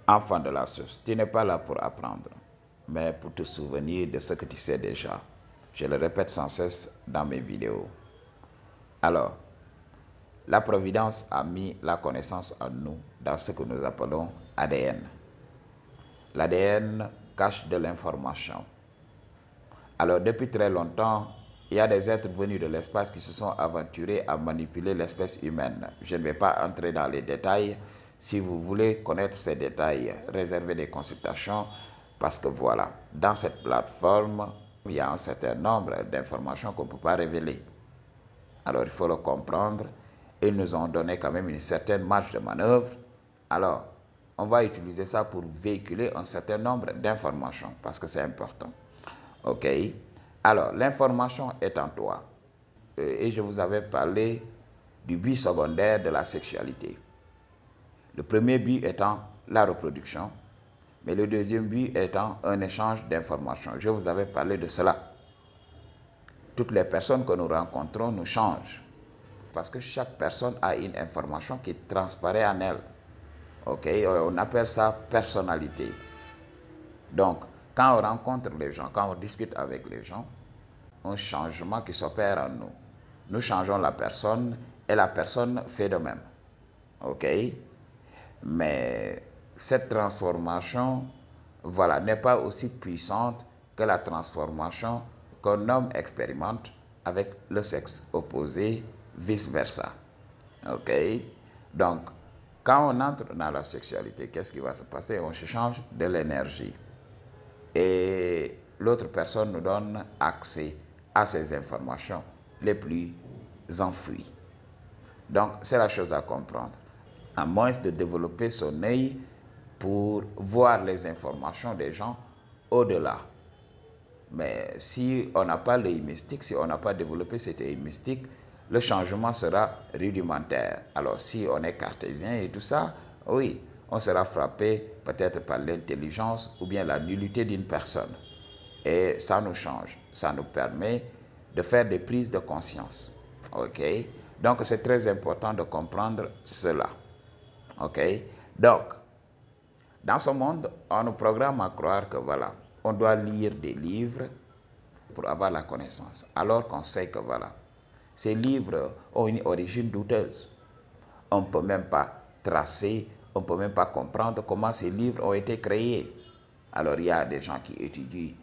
Enfant de la source, tu n'es pas là pour apprendre, mais pour te souvenir de ce que tu sais déjà. Je le répète sans cesse dans mes vidéos. Alors, la Providence a mis la connaissance en nous dans ce que nous appelons ADN. L'ADN cache de l'information. Alors, depuis très longtemps, il y a des êtres venus de l'espace qui se sont aventurés à manipuler l'espèce humaine. Je ne vais pas entrer dans les détails. Si vous voulez connaître ces détails, réservez des consultations parce que voilà, dans cette plateforme, il y a un certain nombre d'informations qu'on ne peut pas révéler. Alors, il faut le comprendre. Ils nous ont donné quand même une certaine marge de manœuvre. Alors, on va utiliser ça pour véhiculer un certain nombre d'informations parce que c'est important. OK? Alors, l'information est en toi. Et je vous avais parlé du but secondaire de la sexualité. Le premier but étant la reproduction, mais le deuxième but étant un échange d'informations. Je vous avais parlé de cela. Toutes les personnes que nous rencontrons nous changent parce que chaque personne a une information qui transparaît en elle. OK? On appelle ça personnalité. Donc, quand on rencontre les gens, quand on discute avec les gens, un changement qui s'opère en nous. Nous changeons la personne et la personne fait de même. OK? Mais cette transformation, voilà, n'est pas aussi puissante que la transformation qu'un homme expérimente avec le sexe opposé, vice-versa. OK? Donc, quand on entre dans la sexualité, qu'est-ce qui va se passer? On se change de l'énergie. Et l'autre personne nous donne accès à ces informations les plus enfouies. Donc, c'est la chose à comprendre. À moins de développer son œil pour voir les informations des gens au-delà. Mais si on n'a pas l'œil mystique, si on n'a pas développé cet œil mystique, le changement sera rudimentaire. Alors, si on est cartésien et tout ça, oui, on sera frappé peut-être par l'intelligence ou bien la nullité d'une personne. Et ça nous change, ça nous permet de faire des prises de conscience. OK? Donc, c'est très important de comprendre cela. OK? Donc, dans ce monde, on nous programme à croire que voilà, on doit lire des livres pour avoir la connaissance. Alors qu'on sait que voilà, ces livres ont une origine douteuse. On ne peut même pas tracer, on ne peut même pas comprendre comment ces livres ont été créés. Alors il y a des gens qui étudient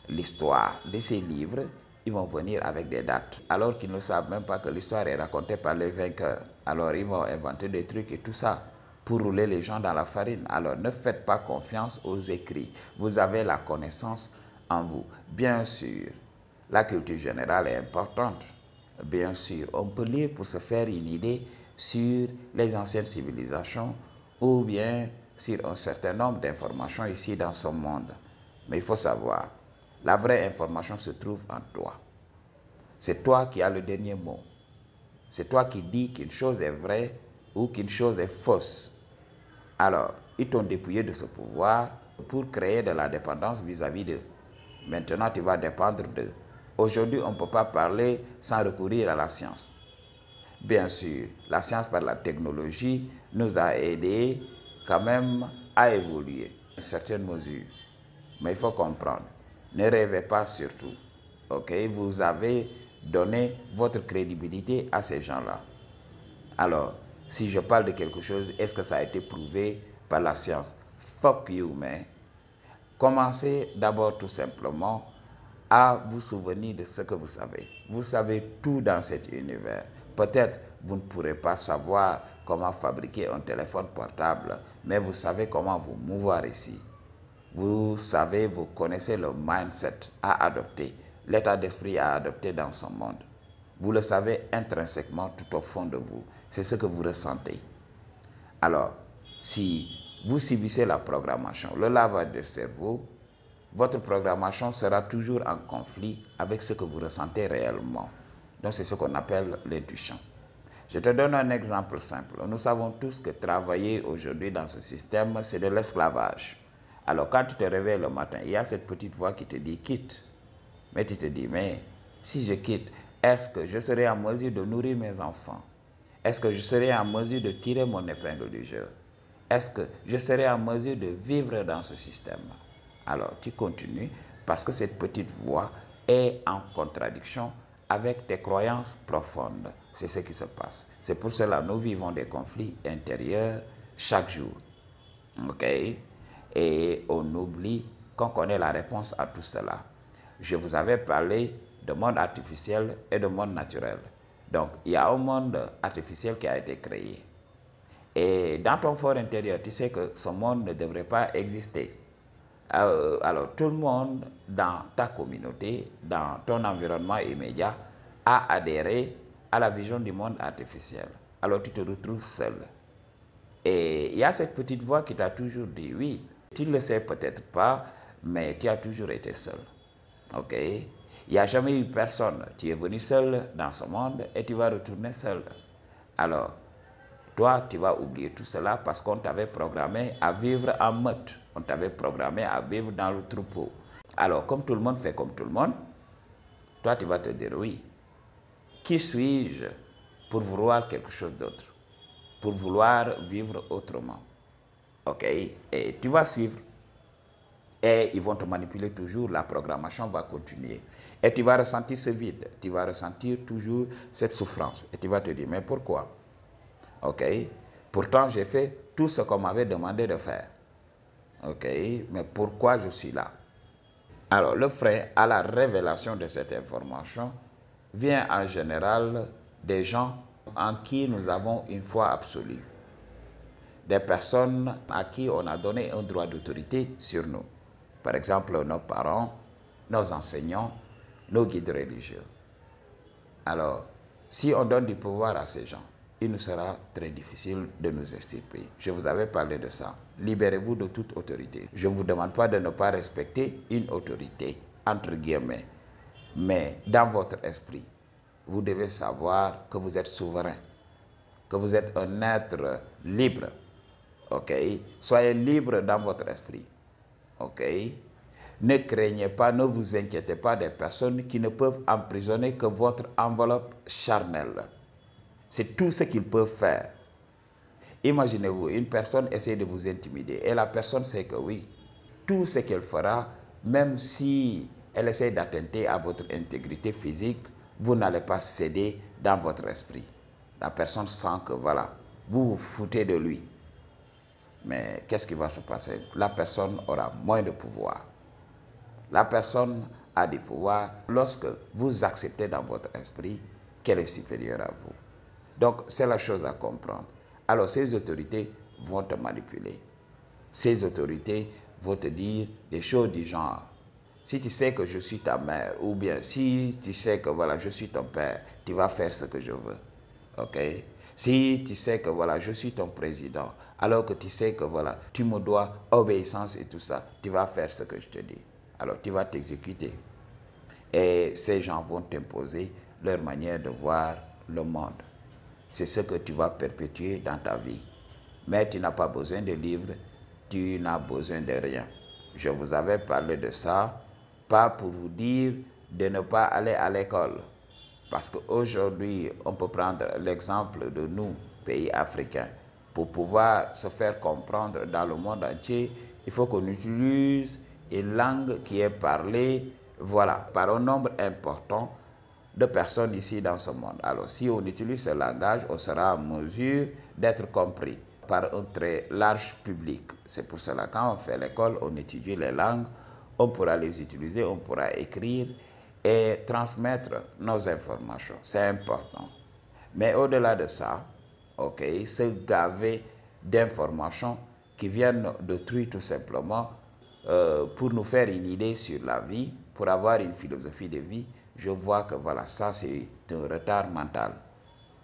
l'histoire de ces livres, ils vont venir avec des dates, alors qu'ils ne savent même pas que l'histoire est racontée par les vainqueurs. Alors ils vont inventer des trucs et tout ça pour rouler les gens dans la farine. Alors ne faites pas confiance aux écrits. Vous avez la connaissance en vous. Bien sûr, la culture générale est importante. Bien sûr, on peut lire pour se faire une idée sur les anciennes civilisations ou bien sur un certain nombre d'informations ici dans ce monde. Mais il faut savoir, la vraie information se trouve en toi. C'est toi qui as le dernier mot. C'est toi qui dis qu'une chose est vraie ou qu'une chose est fausse. Alors, ils t'ont dépouillé de ce pouvoir pour créer de la dépendance vis-à-vis d'eux. Maintenant, tu vas dépendre d'eux. Aujourd'hui, on ne peut pas parler sans recourir à la science. Bien sûr, la science par la technologie nous a aidés quand même à évoluer à une certaine mesure. Mais il faut comprendre, ne rêvez pas surtout. OK? Vous avez donné votre crédibilité à ces gens-là. Alors, si je parle de quelque chose, est-ce que ça a été prouvé par la science? Fuck you, man. Commencez d'abord tout simplement à vous souvenir de ce que vous savez. Vous savez tout dans cet univers. Peut-être vous ne pourrez pas savoir comment fabriquer un téléphone portable, mais vous savez comment vous mouvoir ici. Vous savez, vous connaissez le mindset à adopter, l'état d'esprit à adopter dans ce monde. Vous le savez intrinsèquement tout au fond de vous. C'est ce que vous ressentez. Alors, si vous subissez la programmation, le lavage de cerveau, votre programmation sera toujours en conflit avec ce que vous ressentez réellement. Donc, c'est ce qu'on appelle l'intuition. Je te donne un exemple simple. Nous savons tous que travailler aujourd'hui dans ce système, c'est de l'esclavage. Alors, quand tu te réveilles le matin, il y a cette petite voix qui te dit « quitte ». Mais tu te dis « mais si je quitte, est-ce que je serai en mesure de nourrir mes enfants? Est-ce que je serai en mesure de tirer mon épingle du jeu? est-ce que je serai en mesure de vivre dans ce système? Alors, tu continues parce que cette petite voix est en contradiction avec tes croyances profondes. C'est ce qui se passe. C'est pour cela que nous vivons des conflits intérieurs chaque jour. OK? Et on oublie qu'on connaît la réponse à tout cela. Je vous avais parlé de monde artificiel et de monde naturel. Donc, il y a un monde artificiel qui a été créé. Et dans ton fort intérieur, tu sais que ce monde ne devrait pas exister. Alors, tout le monde dans ta communauté, dans ton environnement immédiat, a adhéré à la vision du monde artificiel. Alors, tu te retrouves seul. Et il y a cette petite voix qui t'a toujours dit, oui, tu ne le sais peut-être pas, mais tu as toujours été seul. OK? Il n'y a jamais eu personne. Tu es venu seul dans ce monde et tu vas retourner seul. Alors, toi, tu vas oublier tout cela parce qu'on t'avait programmé à vivre en meute. On t'avait programmé à vivre dans le troupeau. Alors, comme tout le monde fait comme tout le monde, toi, tu vas te dire, oui, qui suis-je pour vouloir quelque chose d'autre? Pour vouloir vivre autrement? OK? Et tu vas suivre. Et ils vont te manipuler toujours, la programmation va continuer. Et tu vas ressentir ce vide, tu vas ressentir toujours cette souffrance. Et tu vas te dire, mais pourquoi? OK? Pourtant, j'ai fait tout ce qu'on m'avait demandé de faire. OK? Mais pourquoi je suis là? Alors, le frein à la révélation de cette information vient en général des gens en qui nous avons une foi absolue. Des personnes à qui on a donné un droit d'autorité sur nous. Par exemple, nos parents, nos enseignants, nos guides religieux. Alors, si on donne du pouvoir à ces gens, il nous sera très difficile de nous extirper. Je vous avais parlé de ça. Libérez-vous de toute autorité. Je ne vous demande pas de ne pas respecter une autorité, entre guillemets. Mais dans votre esprit, vous devez savoir que vous êtes souverain, que vous êtes un être libre. OK? Soyez libre dans votre esprit. OK? Ne craignez pas, ne vous inquiétez pas des personnes qui ne peuvent emprisonner que votre enveloppe charnelle. C'est tout ce qu'ils peuvent faire. Imaginez-vous, une personne essaie de vous intimider et la personne sait que oui, tout ce qu'elle fera, même si elle essaie d'attenter à votre intégrité physique, vous n'allez pas céder dans votre esprit. La personne sent que voilà, vous vous foutez de lui. Mais qu'est-ce qui va se passer? La personne aura moins de pouvoir. La personne a du pouvoir lorsque vous acceptez dans votre esprit qu'elle est supérieure à vous. Donc, c'est la chose à comprendre. Alors, ces autorités vont te manipuler. Ces autorités vont te dire des choses du genre, si tu sais que je suis ta mère, ou bien si tu sais que voilà, je suis ton père, tu vas faire ce que je veux. OK? Si tu sais que voilà, je suis ton président, alors que tu sais que voilà, tu me dois obéissance et tout ça, tu vas faire ce que je te dis. Alors, tu vas t'exécuter. Et ces gens vont t'imposer leur manière de voir le monde. C'est ce que tu vas perpétuer dans ta vie. Mais tu n'as pas besoin de livres, tu n'as besoin de rien. Je vous avais parlé de ça, pas pour vous dire de ne pas aller à l'école. Parce qu'aujourd'hui, on peut prendre l'exemple de nous, pays africains. Pour pouvoir se faire comprendre dans le monde entier, il faut qu'on utilise une langue qui est parlée, voilà, par un nombre important de personnes ici dans ce monde. Alors, si on utilise ce langage, on sera en mesure d'être compris par un très large public. C'est pour cela que quand on fait l'école, on étudie les langues, on pourra les utiliser, on pourra écrire et transmettre nos informations. C'est important. Mais au-delà de ça, OK, se gaver d'informations qui viennent d'autrui tout simplement pour nous faire une idée sur la vie, pour avoir une philosophie de vie, je vois que voilà, ça c'est un retard mental.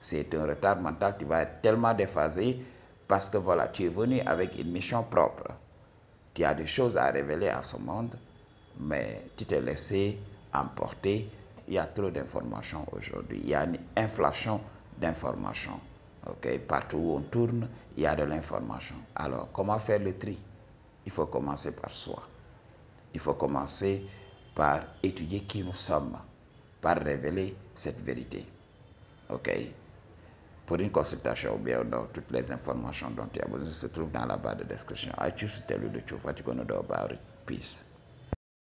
C'est un retard mental qui va être tellement déphasé parce que voilà, tu es venu avec une mission propre. Tu as des choses à révéler à ce monde, mais tu t'es laissé emporter. Il y a trop d'informations aujourd'hui. Il y a une inflation d'informations. Okay? Partout où on tourne, il y a de l'information. Alors, comment faire le tri? Il faut commencer par soi. Il faut commencer par étudier qui nous sommes, par révéler cette vérité. OK? pour une consultation ou bien non, toutes les informations dont tu as besoin se trouvent dans la barre de description. I choose to tell you the truth. What you gonna do about it? Peace.